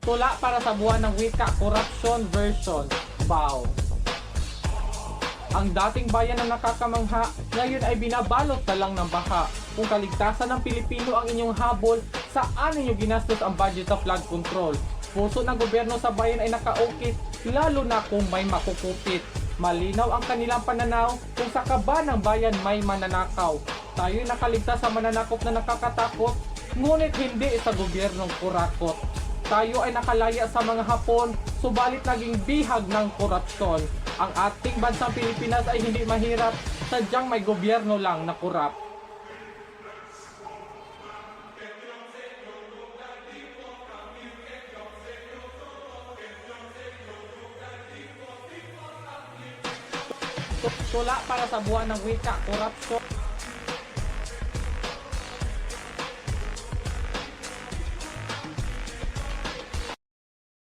Tula para sa buwan ng wika, corruption version. Bow. Ang dating bayan na nakakamangha, ngayon ay binabalot na lang ng baha. Kung kaligtasan ng Pilipino ang inyong habol, saan ninyo ginastos ang budget sa flood control? Puso ng gobyerno sa bayan ay nakaukit, lalo na kung may makukupit. Malinaw ang kanilang pananaw kung sa kaba ng bayan may mananakaw. Tayo'y nakaligtas sa mananakop na nakakatakot, ngunit hindi sa gobyernong kurakot. Tayo ay nakalaya sa mga Hapon, subalit naging bihag ng korupsyon. Ang ating bansang Pilipinas ay hindi mahirap, sadyang may gobyerno lang na kurap. Tula para sa buwan ng wika, korupsyon.